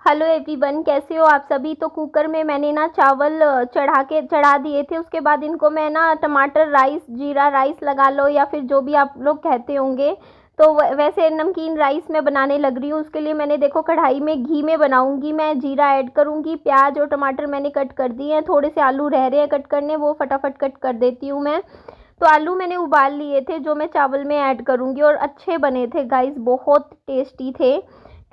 Hello everyone, कैसे हो आप सभी। तो कुकर में मैंने ना चावल चढ़ा दिए थे। उसके बाद इनको मैं ना टमाटर राइस, जीरा राइस लगा लो या फिर जो भी आप लोग कहते होंगे, तो वैसे नमकीन राइस मैं बनाने लग रही हूँ। उसके लिए मैंने देखो कढ़ाई में घी में बनाऊंगी, मैं जीरा ऐड करूंगी, प्याज और टमाटर मैंने कट कर दिए हैं, थोड़े से आलू रह रहे हैं कट करने, वो फटाफट कट कर देती हूँ मैं। तो आलू मैंने उबाल लिए थे जो मैं चावल में ऐड करूंगी, और अच्छे बने थे गाइस, बहुत टेस्टी थे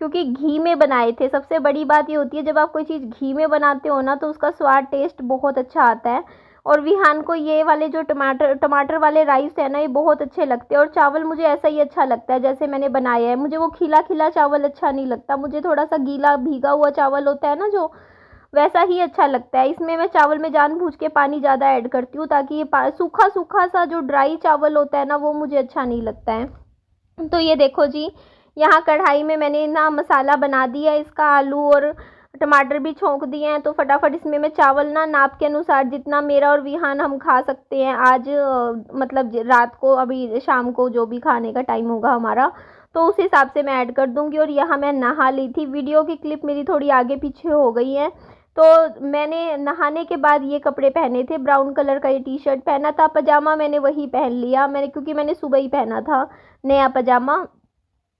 क्योंकि घी में बनाए थे। सबसे बड़ी बात ये होती है जब आप कोई चीज़ घी में बनाते हो ना, तो उसका स्वाद टेस्ट बहुत अच्छा आता है। और विहान को ये वाले जो टमाटर टमाटर वाले राइस है ना, ये बहुत अच्छे लगते हैं। और चावल मुझे ऐसा ही अच्छा लगता है जैसे मैंने बनाया है। मुझे वो खिला खिला चावल अच्छा नहीं लगता, मुझे थोड़ा सा गीला भीगा हुआ चावल होता है ना, जो वैसा ही अच्छा लगता है। इसमें मैं चावल में जानबूझ के पानी ज़्यादा ऐड करती हूँ ताकि ये सूखा सूखा सा जो ड्राई चावल होता है ना, वो मुझे अच्छा नहीं लगता है। तो ये देखो जी, यहाँ कढ़ाई में मैंने ना मसाला बना दिया है इसका, आलू और टमाटर भी छोंक दिए हैं। तो फटाफट इसमें मैं चावल ना नाप के अनुसार, जितना मेरा और विहान हम खा सकते हैं आज, मतलब रात को, अभी शाम को जो भी खाने का टाइम होगा हमारा, तो उस हिसाब से मैं ऐड कर दूंगी। और यहाँ मैं नहा ली थी, वीडियो की क्लिप मेरी थोड़ी आगे पीछे हो गई है। तो मैंने नहाने के बाद ये कपड़े पहने थे, ब्राउन कलर का ये टी शर्ट पहना था, पजामा मैंने वही पहन लिया मैंने, क्योंकि मैंने सुबह ही पहना था नया पजामा।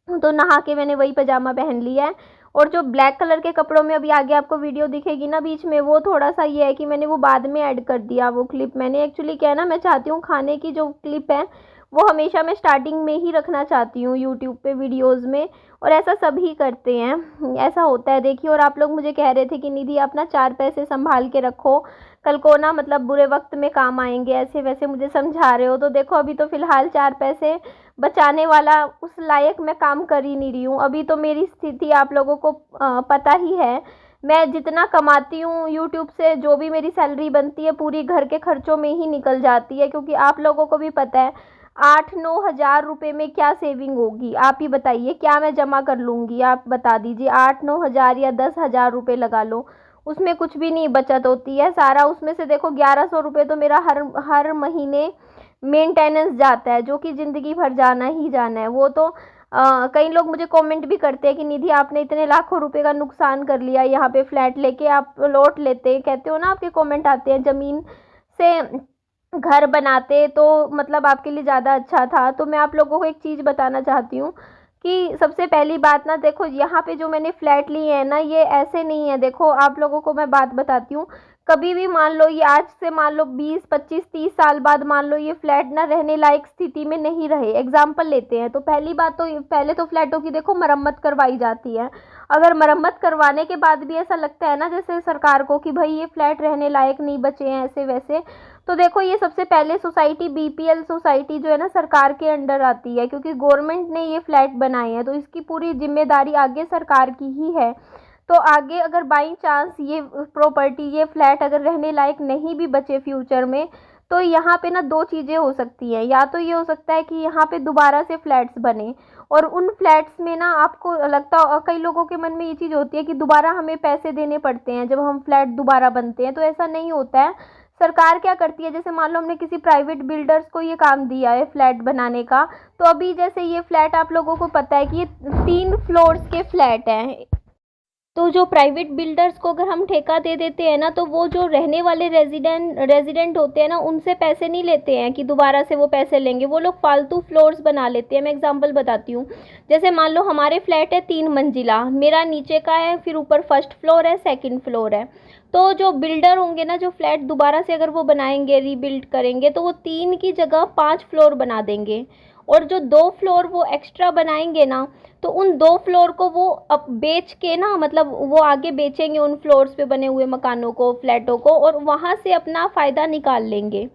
तो नहा के मैंने वही पजामा पहन लिया है। और जो ब्लैक कलर के कपड़ों में अभी आगे आपको वीडियो दिखेगी ना बीच में, वो थोड़ा सा ये है कि मैंने वो बाद में ऐड कर दिया वो क्लिप। मैंने एक्चुअली क्या है ना, मैं चाहती हूँ खाने की जो क्लिप है वो हमेशा मैं स्टार्टिंग में ही रखना चाहती हूँ यूट्यूब पे वीडियोज़ में। और ऐसा सभी करते हैं, ऐसा होता है देखिए। और आप लोग मुझे कह रहे थे कि निधि आप ना 4 पैसे संभाल के रखो, कल को ना मतलब बुरे वक्त में काम आएंगे, ऐसे वैसे मुझे समझा रहे हो। तो देखो अभी तो फ़िलहाल 4 पैसे बचाने वाला उस लायक मैं काम कर ही नहीं रही हूँ। अभी तो मेरी स्थिति आप लोगों को पता ही है। मैं जितना कमाती हूँ यूट्यूब से, जो भी मेरी सैलरी बनती है पूरी घर के खर्चों में ही निकल जाती है, क्योंकि आप लोगों को भी पता है 8-9 हज़ार रुपये में क्या सेविंग होगी। आप ही बताइए, क्या मैं जमा कर लूँगी, आप बता दीजिए। 8-9 हज़ार या 10 हज़ार रुपये लगा लो, उसमें कुछ भी नहीं बचत होती है सारा। उसमें से देखो 1100 रुपये तो मेरा हर हर महीने मेंटेनेंस जाता है, जो कि ज़िंदगी भर जाना ही जाना है। वो तो कई लोग मुझे कमेंट भी करते हैं कि निधि आपने इतने लाखों रुपए का नुकसान कर लिया, यहाँ पे फ्लैट लेके आप लौट लेते, कहते हो ना, आपके कमेंट आते हैं, ज़मीन से घर बनाते तो मतलब आपके लिए ज़्यादा अच्छा था। तो मैं आप लोगों को एक चीज़ बताना चाहती हूँ कि सबसे पहली बात ना, देखो यहाँ पे जो मैंने फ्लैट लिए हैं ना, ये ऐसे नहीं है। देखो आप लोगों को मैं बात बताती हूँ, कभी भी मान लो ये आज से मान लो 20-25-30 साल बाद मान लो ये फ्लैट ना रहने लायक स्थिति में नहीं रहे, एग्जाम्पल लेते हैं, तो पहली बात तो पहले तो फ्लैटों की देखो मरम्मत करवाई जाती है। अगर मरम्मत करवाने के बाद भी ऐसा लगता है ना जैसे सरकार को कि भाई ये फ्लैट रहने लायक नहीं बचे हैं ऐसे वैसे, तो देखो ये सबसे पहले सोसाइटी, बीपीएल सोसाइटी जो है ना, सरकार के अंडर आती है, क्योंकि गवर्नमेंट ने ये फ्लैट बनाए हैं, तो इसकी पूरी जिम्मेदारी आगे सरकार की ही है। तो आगे अगर बाई चांस ये प्रॉपर्टी, ये फ्लैट अगर रहने लायक नहीं भी बचे फ्यूचर में, तो यहाँ पे ना दो चीज़ें हो सकती हैं। या तो ये हो सकता है कि यहाँ पे दोबारा से फ्लैट्स बने, और उन फ्लैट्स में ना आपको लगता, कई लोगों के मन में ये चीज़ होती है कि दोबारा हमें पैसे देने पड़ते हैं जब हम फ्लैट दोबारा बनते हैं, तो ऐसा नहीं होता है। सरकार क्या करती है, जैसे मान लो हमने किसी प्राइवेट बिल्डर्स को ये काम दिया है फ्लैट बनाने का, तो अभी जैसे ये फ्लैट आप लोगों को पता है कि ये 3 फ्लोर्स के फ्लैट हैं, तो जो प्राइवेट बिल्डर्स को अगर हम ठेका दे देते हैं ना, तो वो जो रहने वाले रेजिडेंट होते हैं ना, उनसे पैसे नहीं लेते हैं कि दोबारा से वो पैसे लेंगे, वो लोग फालतू फ्लोर्स बना लेते हैं। मैं एग्जांपल बताती हूँ, जैसे मान लो हमारे फ्लैट है 3 मंजिला, मेरा नीचे का है, फिर ऊपर फर्स्ट फ्लोर है, सेकंड फ्लोर है। तो जो बिल्डर होंगे ना, जो फ्लैट दोबारा से अगर वो बनाएंगे, रीबिल्ड करेंगे, तो वो 3 की जगह 5 फ्लोर बना देंगे। और जो 2 फ्लोर वो एक्स्ट्रा बनाएंगे ना, तो उन 2 फ्लोर को वो अब बेच के ना, मतलब वो आगे बेचेंगे उन फ्लोर्स पे बने हुए मकानों को, फ्लैटों को, और वहाँ से अपना फ़ायदा निकाल लेंगे।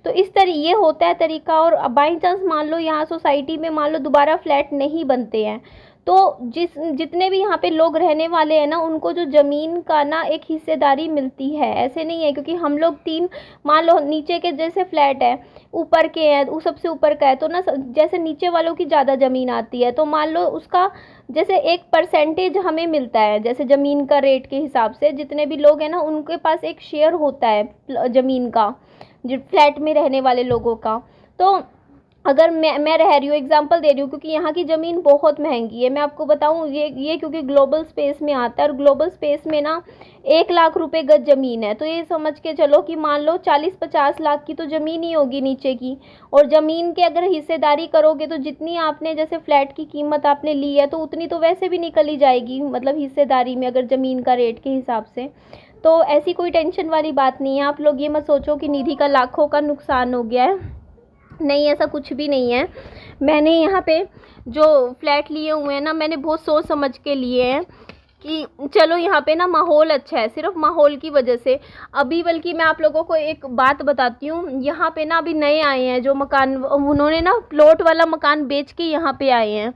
तो इस ये होता है तरीका। और बाई चांस मान लो यहाँ सोसाइटी में मान लो दोबारा फ्लैट नहीं बनते हैं, तो जितने भी यहाँ पे लोग रहने वाले हैं ना, उनको जो ज़मीन का ना एक हिस्सेदारी मिलती है। ऐसे नहीं है क्योंकि हम लोग 3, मान लो नीचे के जैसे फ्लैट है, ऊपर के हैं, वो सबसे ऊपर का है, तो ना जैसे नीचे वालों की ज़्यादा ज़मीन आती है, तो मान लो उसका जैसे एक परसेंटेज हमें मिलता है, जैसे ज़मीन का रेट के हिसाब से जितने भी लोग हैं ना, उनके पास एक शेयर होता है ज़मीन का, जो फ्लैट में रहने वाले लोगों का। तो अगर मैं रह रही हूँ, एग्जांपल दे रही हूँ, क्योंकि यहाँ की ज़मीन बहुत महंगी है। मैं आपको बताऊँ, ये क्योंकि ग्लोबल स्पेस में आता है, और ग्लोबल स्पेस में ना 1 लाख रुपए गज ज़मीन है। तो ये समझ के चलो कि मान लो 40-50 लाख की तो ज़मीन ही होगी नीचे की। और ज़मीन के अगर हिस्सेदारी करोगे तो जितनी आपने, जैसे फ्लैट की कीमत आपने ली है तो उतनी तो वैसे भी निकल ही जाएगी, मतलब हिस्सेदारी में, अगर ज़मीन का रेट के हिसाब से। तो ऐसी कोई टेंशन वाली बात नहीं है। आप लोग ये मत सोचो कि निधि का लाखों का नुकसान हो गया है, नहीं, ऐसा कुछ भी नहीं है। मैंने यहाँ पे जो फ्लैट लिए हुए हैं ना, मैंने बहुत सोच समझ के लिए हैं कि चलो यहाँ पे ना माहौल अच्छा है, सिर्फ माहौल की वजह से। अभी बल्कि मैं आप लोगों को एक बात बताती हूँ, यहाँ पे ना अभी नए आए हैं जो मकान, उन्होंने ना प्लॉट वाला मकान बेच के यहाँ पे आए हैं।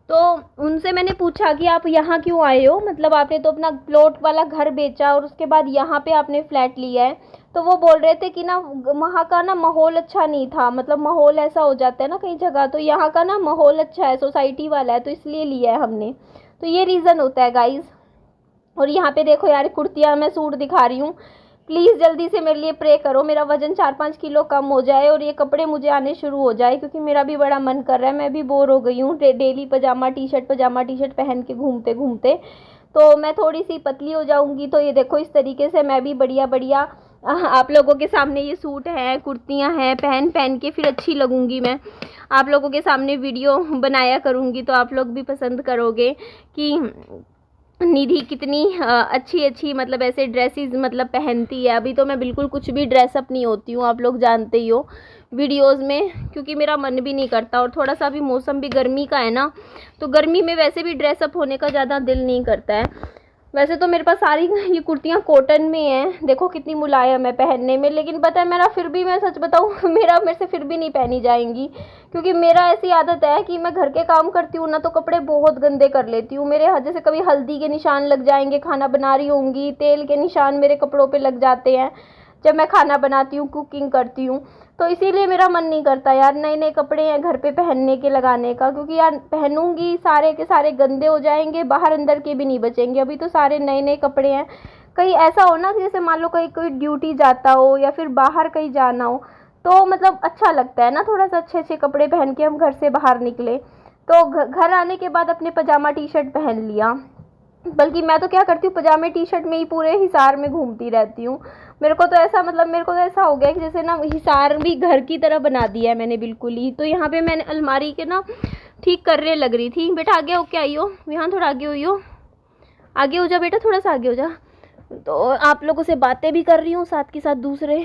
तो उनसे मैंने पूछा कि आप यहाँ क्यों आए हो, मतलब आपने तो अपना प्लॉट वाला घर बेचा और उसके बाद यहाँ पे आपने फ्लैट लिया है। तो वो बोल रहे थे कि ना वहाँ का ना माहौल अच्छा नहीं था, मतलब माहौल ऐसा हो जाता है ना कई जगह, तो यहाँ का ना माहौल अच्छा है, सोसाइटी वाला है, तो इसलिए लिया है हमने। तो ये रीज़न होता है गाइज़। और यहाँ पे देखो यार, कुर्तियाँ, मैं सूट दिखा रही हूँ, प्लीज़ जल्दी से मेरे लिए प्रे करो, मेरा वज़न 4-5 किलो कम हो जाए और ये कपड़े मुझे आने शुरू हो जाए, क्योंकि मेरा भी बड़ा मन कर रहा है। मैं भी बोर हो गई हूँ डेली पजामा टी शर्ट पहन के घूमते घूमते। तो मैं थोड़ी सी पतली हो जाऊँगी। तो ये देखो, इस तरीके से मैं भी बढ़िया बढ़िया आप लोगों के सामने ये सूट हैं, कुर्तियाँ हैं, पहन के फिर अच्छी लगूँगी। मैं आप लोगों के सामने वीडियो बनाया करूँगी, तो आप लोग भी पसंद करोगे कि निधि कितनी अच्छी मतलब ऐसे ड्रेसेस मतलब पहनती है। अभी तो मैं बिल्कुल कुछ भी ड्रेसअप नहीं होती हूँ, आप लोग जानते ही हो वीडियोस में, क्योंकि मेरा मन भी नहीं करता। और थोड़ा सा भी मौसम भी गर्मी का है ना, तो गर्मी में वैसे भी ड्रेसअप होने का ज़्यादा दिल नहीं करता है। वैसे तो मेरे पास सारी ये कुर्तियाँ कॉटन में हैं, देखो कितनी मुलायम है पहनने में, लेकिन पता है मेरा फिर भी, मैं सच बताऊँ मेरे से फिर भी नहीं पहनी जाएंगी, क्योंकि मेरा ऐसी आदत है कि मैं घर के काम करती हूँ ना तो कपड़े बहुत गंदे कर लेती हूँ। मेरे जैसे कभी हल्दी के निशान लग जाएंगे, खाना बना रही होंगी, तेल के निशान मेरे कपड़ों पर लग जाते हैं जब मैं खाना बनाती हूँ, कुकिंग करती हूँ। तो इसीलिए मेरा मन नहीं करता यार नए नए कपड़े हैं घर पे पहनने के, लगाने का, क्योंकि यार पहनूंगी सारे के सारे गंदे हो जाएंगे, बाहर अंदर के भी नहीं बचेंगे। अभी तो सारे नए नए कपड़े हैं। कहीं ऐसा हो ना कि जैसे मान लो कहीं कोई ड्यूटी जाता हो या फिर बाहर कहीं जाना हो, तो मतलब अच्छा लगता है ना, थोड़ा सा अच्छे अच्छे कपड़े पहन के हम घर से बाहर निकले। तो घर आने के बाद अपने पजामा टी शर्ट पहन लिया, बल्कि मैं तो क्या करती हूँ, पजामे टी शर्ट में ही पूरे हिसार में घूमती रहती हूँ। मेरे को तो ऐसा हो गया कि जैसे ना हिसार भी घर की तरह बना दिया है मैंने बिल्कुल ही। तो यहाँ पे मैंने अलमारी के ना ठीक करने लग रही थी। बेटा आगे होके आई हो, यहाँ थोड़ा आगे हुई हो, आगे हो जा बेटा, थोड़ा सा आगे हो जा। तो आप लोगों से बातें भी कर रही हूँ, साथ के साथ दूसरे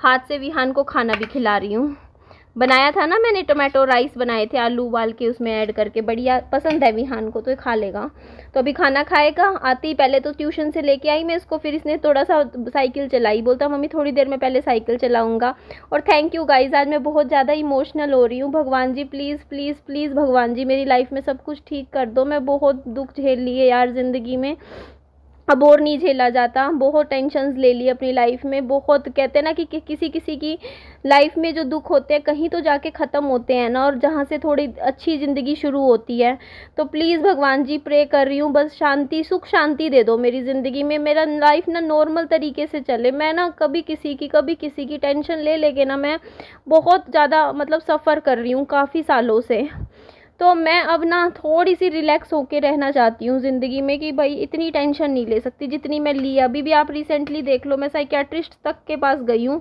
हाथ से विहान को खाना भी खिला रही हूँ। बनाया था ना मैंने, टोमेटो राइस बनाए थे, आलू उबाल के उसमें ऐड करके, बढ़िया पसंद है विहान को, तो ये खा लेगा। तो अभी खाना खाएगा। आती पहले तो ट्यूशन से लेके आई मैं इसको, फिर इसने थोड़ा सा साइकिल चलाई, बोलता मम्मी थोड़ी देर में पहले साइकिल चलाऊंगा। और थैंक यू गाइज, आज मैं बहुत ज़्यादा इमोशनल हो रही हूँ। भगवान जी प्लीज़ प्लीज़ प्लीज़, भगवान जी मेरी लाइफ में सब कुछ ठीक कर दो। मैं बहुत दुख झेल लिए यार ज़िंदगी में, अब और नहीं झेला जाता। बहुत टेंशन्स ले ली अपनी लाइफ में। बहुत कहते हैं ना कि किसी किसी की लाइफ में जो दुख होते हैं कहीं तो जाके ख़त्म होते हैं ना, और जहाँ से थोड़ी अच्छी ज़िंदगी शुरू होती है। तो प्लीज़ भगवान जी प्रे कर रही हूँ, बस शांति, सुख शांति दे दो मेरी ज़िंदगी में। मेरा लाइफ ना नॉर्मल तरीके से चले। मैं ना कभी किसी की टेंशन ले लेके ना मैं बहुत ज़्यादा मतलब सफ़र कर रही हूँ काफ़ी सालों से। तो मैं अब ना थोड़ी सी रिलैक्स होके रहना चाहती हूँ ज़िंदगी में, कि भाई इतनी टेंशन नहीं ले सकती जितनी मैं ली। अभी भी आप रिसेंटली देख लो, मैं साइकियाट्रिस्ट तक के पास गई हूँ।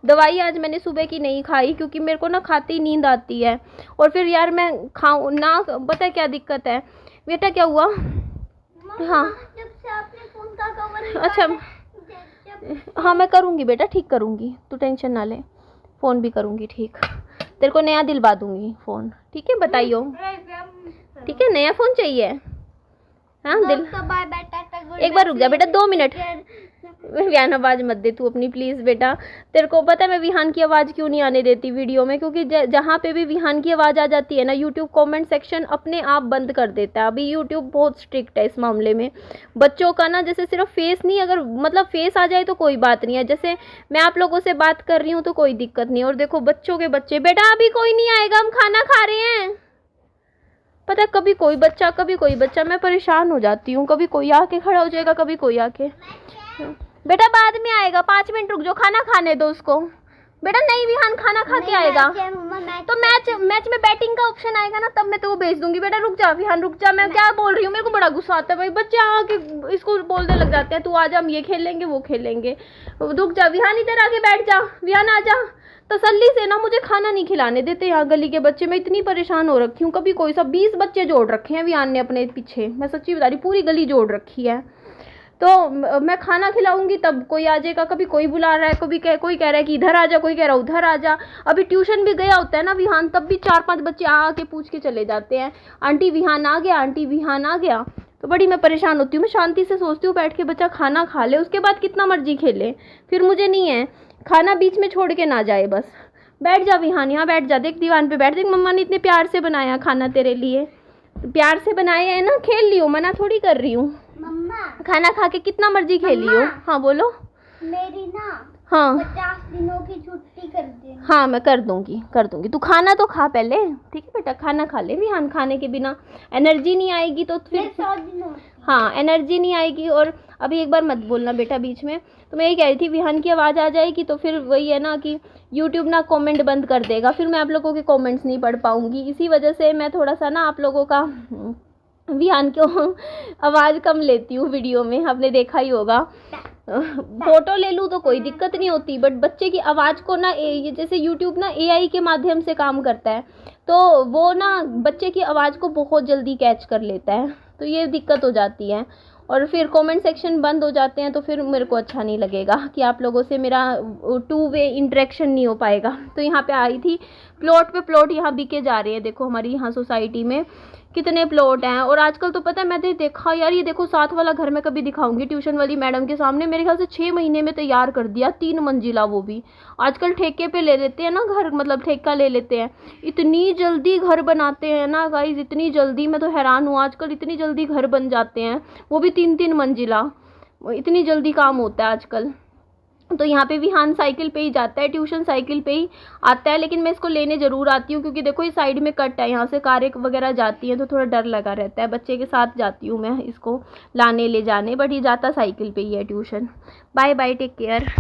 दवाई आज मैंने सुबह की नहीं खाई, क्योंकि मेरे को ना खाती नींद आती है, और फिर यार मैं खाऊँ ना, पता है क्या दिक्कत है बेटा, क्या हुआ? हाँ अच्छा, हाँ मैं करूँगी बेटा, ठीक करूँगी, तू टेंशन ना ले, फ़ोन भी करूँगी ठीक, तेरे को नया दिलवा दूँगी फ़ोन, ठीक है? बताइयो, ठीक है? नया फ़ोन चाहिए? हाँ दिल, एक बार रुक जा बेटा, 2 मिनट। विहान आवाज़ मत दे तू अपनी प्लीज़ बेटा। तेरे को पता है मैं विहान की आवाज़ क्यों नहीं आने देती वीडियो में? क्योंकि जहाँ पे भी विहान की आवाज़ आ जाती है ना, यूट्यूब कमेंट सेक्शन अपने आप बंद कर देता है। अभी यूट्यूब बहुत स्ट्रिक्ट है इस मामले में। बच्चों का ना, जैसे सिर्फ फेस नहीं, अगर मतलब फेस आ जाए तो कोई बात नहीं है, जैसे मैं आप लोगों से बात कर रही हूँ तो कोई दिक्कत नहीं। और देखो बच्चों के बच्चे, बेटा अभी कोई नहीं आएगा, हम खाना खा रहे हैं। पता है कभी कोई बच्चा, मैं परेशान हो जाती हूँ। कभी कोई आके खड़ा हो जाएगा, कभी कोई आके, बेटा बाद में आएगा, 5 मिनट रुक जाओ, खाना खाने दो उसको। बेटा नहीं विहान खाना खा के आएगा तो मैच में बैटिंग का ऑप्शन आएगा ना तब मैं तो वो भेज दूंगी। बेटा रुक जा विहान रुक जा, मैं क्या बोल रही हूँ, मेरे को बड़ा गुस्सा आता है भाई, बच्चे आके इसको बोलने लग जाते हैं तू आ जा हम ये खेलेंगे वो खेलेंगे। रुक जा विहान इधर आके बैठ जा, विहान आ जा तसल्ली से ना, मुझे खाना नहीं खिलाने देते यहाँ गली के बच्चे, मैं इतनी परेशान हो रखी हूँ। कभी कोई सा 20 बच्चे जोड़ रखे हैं विहान ने अपने पीछे, मैं सच्ची बता रही पूरी गली जोड़ रखी है। तो मैं खाना खिलाऊंगी तब कोई आ जाएगा, कभी कोई बुला रहा है, कोई कह रहा है कि इधर आ जा, कोई कह रहा है उधर आ जा। अभी ट्यूशन भी गया होता है ना विहान तब भी 4-5 बच्चे आके पूछ के चले जाते हैं आंटी विहान आ गया, आंटी विहान आ गया। तो बड़ी मैं परेशान होती हूँ। मैं शांति से सोचती हूँ बैठ के बच्चा खाना खा ले, उसके बाद कितना मर्जी खेले, फिर मुझे नहीं है, खाना बीच में छोड़ के ना जाए बस। बैठ जा विहान यहाँ बैठ जा, देख दीवान पे बैठ, देख मम्मा ने इतने प्यार से बनाया खाना तेरे लिए, प्यार से बनाया है ना, खेल लियो, मना थोड़ी कर रही हूँ। मम्मा खाना खा के कितना मर्जी खेल लियो। हाँ बोलो। मेरी ना हाँ 50 दिनों की छुट्टी कर दे। हाँ मैं कर दूंगी, तू खाना तो खा पहले, ठीक है बेटा खाना खा ले विहान, खाने के बिना एनर्जी नहीं आएगी तो फिर 100 दिनों। हाँ एनर्जी नहीं आएगी। और अभी एक बार मत बोलना बेटा बीच में। तो मैं ये कह रही थी विहान की आवाज़ आ जाएगी तो फिर वही है ना कि यूट्यूब ना कमेंट बंद कर देगा, फिर मैं आप लोगों के कमेंट्स नहीं पढ़ पाऊँगी। इसी वजह से मैं थोड़ा सा ना आप लोगों का विहान को आवाज़ कम लेती हूँ वीडियो में, आपने देखा ही होगा। फोटो ले लूँ तो कोई दिक्कत नहीं होती, बट बच्चे की आवाज़ को ना ये जैसे यूट्यूब ना AI के माध्यम से काम करता है तो वो ना बच्चे की आवाज़ को बहुत जल्दी कैच कर लेता है, तो ये दिक्कत हो जाती है। और फिर कमेंट सेक्शन बंद हो जाते हैं तो फिर मेरे को अच्छा नहीं लगेगा कि आप लोगों से मेरा 2 वे इंटरेक्शन नहीं हो पाएगा। तो यहाँ पे आई थी, प्लॉट पे प्लॉट यहाँ बिके जा रहे हैं, देखो हमारी यहाँ सोसाइटी में कितने प्लॉट हैं। और आजकल तो पता है मैंने देखा यार, ये देखो साथ वाला घर मैं कभी दिखाऊंगी ट्यूशन वाली मैडम के सामने, मेरे ख्याल से 6 महीने में तैयार कर दिया, 3 मंजिला, वो भी आजकल ठेके पे ले लेते हैं ना घर, मतलब ठेका ले लेते हैं, इतनी जल्दी घर बनाते हैं ना गाइज, इतनी जल्दी, मैं तो हैरान हूँ आजकल इतनी जल्दी घर बन जाते हैं, वो भी 3-3 मंजिला, इतनी जल्दी काम होता है आजकल। तो यहाँ पे विहान साइकिल पे ही जाता है, ट्यूशन साइकिल पे ही आता है, लेकिन मैं इसको लेने ज़रूर आती हूँ क्योंकि देखो ये साइड में कट है, यहाँ से कारें वगैरह जाती हैं तो थोड़ा डर लगा रहता है। बच्चे के साथ जाती हूँ मैं इसको लाने ले जाने, बट ये जाता साइकिल पे ही है tuition. Bye bye, take care.